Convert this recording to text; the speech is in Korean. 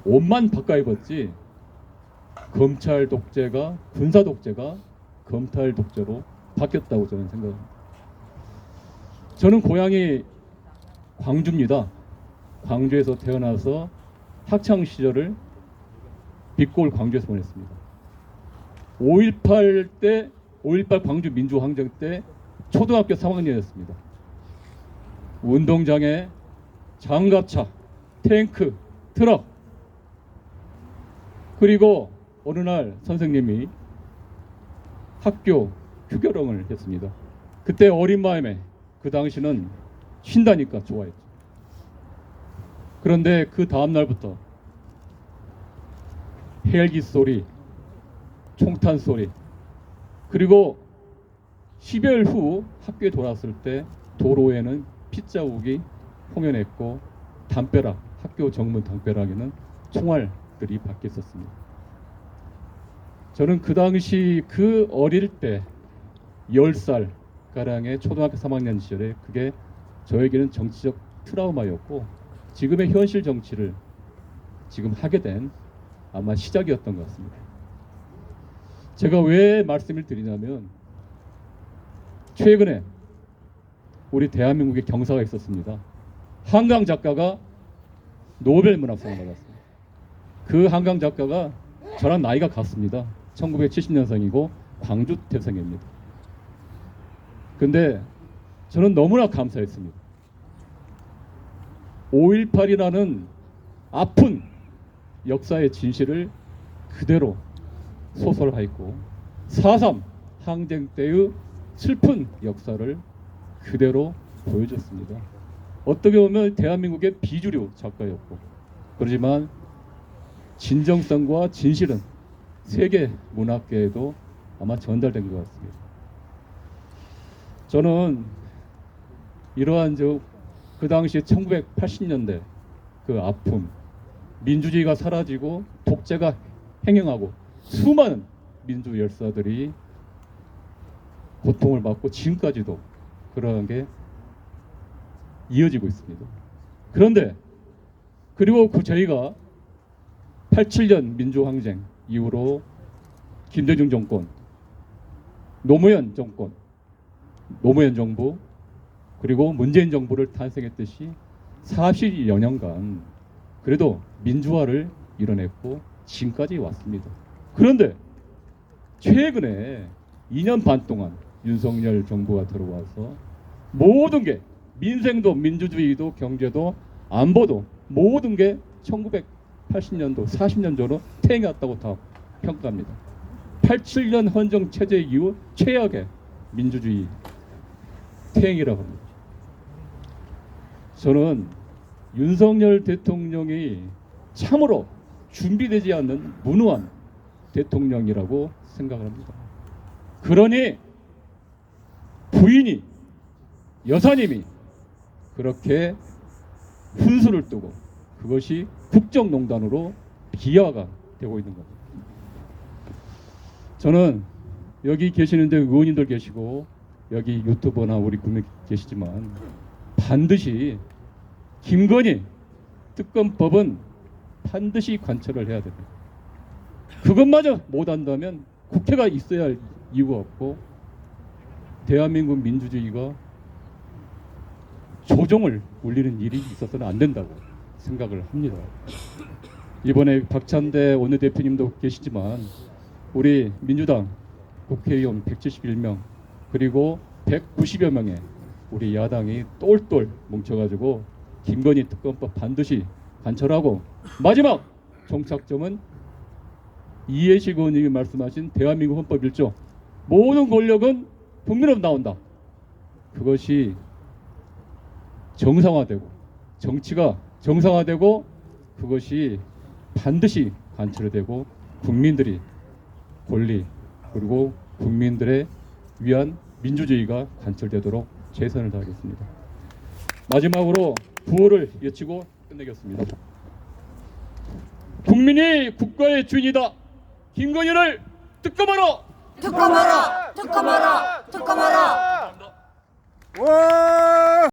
옷만 바꿔 입었지 검찰 독재가 군사 독재가 검찰 독재로 바뀌었다고 저는 생각합니다. 저는 고향이 광주입니다. 광주에서 태어나서 학창 시절을 빛골 광주에서 보냈습니다. 5.18 광주 민주항쟁 때 초등학교 3학년이었습니다. 운동장에 장갑차, 탱크, 트럭, 그리고 어느 날 선생님이 학교 휴교령을 했습니다. 그때 어린 마음에 그 당시는 쉰다니까 좋아했죠. 그런데 그 다음 날부터 헬기 소리, 총탄 소리, 그리고 10여일 후 학교에 돌아왔을 때 도로에는 핏자국이 홍연했고 담벼락, 학교 정문 담벼락에는 총알들이 박혀 있었습니다. 저는 그 당시 그 어릴 때 10살 가량의 초등학교 3학년 시절에 그게 저에게는 정치적 트라우마였고 지금의 현실 정치를 지금 하게 된 아마 시작이었던 것 같습니다. 제가 왜 말씀을 드리냐면 최근에 우리 대한민국의 경사가 있었습니다. 한강 작가가 노벨 문학상을 받았습니다. 그 한강 작가가 저랑 나이가 같습니다. 1970년생이고 광주 태생입니다. 근데 저는 너무나 감사했습니다. 5.18이라는 아픈 역사의 진실을 그대로 소설화했고 4.3 항쟁 때의 슬픈 역사를 그대로 보여줬습니다. 어떻게 보면 대한민국의 비주류 작가였고 그렇지만 진정성과 진실은 세계 문학계에도 아마 전달된 것 같습니다. 저는 이러한 그 당시 1980년대 그 아픔, 민주주의가 사라지고 독재가 행행하고 수많은 민주 열사들이 고통을 받고 지금까지도 그러한 게 이어지고 있습니다. 그런데 그리고 저희가 87년 민주항쟁 이후로 김대중 정권, 노무현 정권, 노무현 정부 그리고 문재인 정부를 탄생했듯이 40여 년간 그래도 민주화를 이뤄냈고 지금까지 왔습니다. 그런데 최근에 2년 반 동안 윤석열 정부가 들어와서 모든 게 민생도 민주주의도 경제도 안보도 모든 게 1980년도 40년도로 퇴행했다고 다 평가합니다. 87년 헌정 체제 이후 최악의 민주주의 퇴행이라고 합니다. 저는 윤석열 대통령이 참으로 준비되지 않는 무능한 대통령이라고 생각을 합니다. 그러니 부인이 여사님이 그렇게 훈수를 두고 그것이 국정농단으로 비화가 되고 있는 겁니다. 저는 여기 계시는데 의원님들 계시고 여기 유튜버나 우리 국민 계시지만 반드시 김건희 특검법은 반드시 관철을 해야 됩니다. 그것마저 못한다면 국회가 있어야 할 이유가 없고 대한민국 민주주의가 조종을 울리는 일이 있어서는 안 된다고 생각을 합니다. 이번에 박찬대 원내대표님도 계시지만 우리 민주당 국회의원 171명 그리고 190여 명의 우리 야당이 똘똘 뭉쳐가지고 김건희 특검법 반드시 관철하고 마지막 종착점은 이해식 의원님이 말씀하신 대한민국 헌법 1조 모든 권력은 국민으로 나온다. 그것이 정상화되고 정치가 정상화되고 그것이 반드시 관철되고 국민들이 권리 그리고 국민들의 위한 민주주의가 관철되도록 최선을 다하겠습니다. 마지막으로 구호를 외치고 끝내겠습니다. 국민이 국가의 주인이다. 김건희를 특검하라! 특검하라! 특검하라! 특검하라! 와!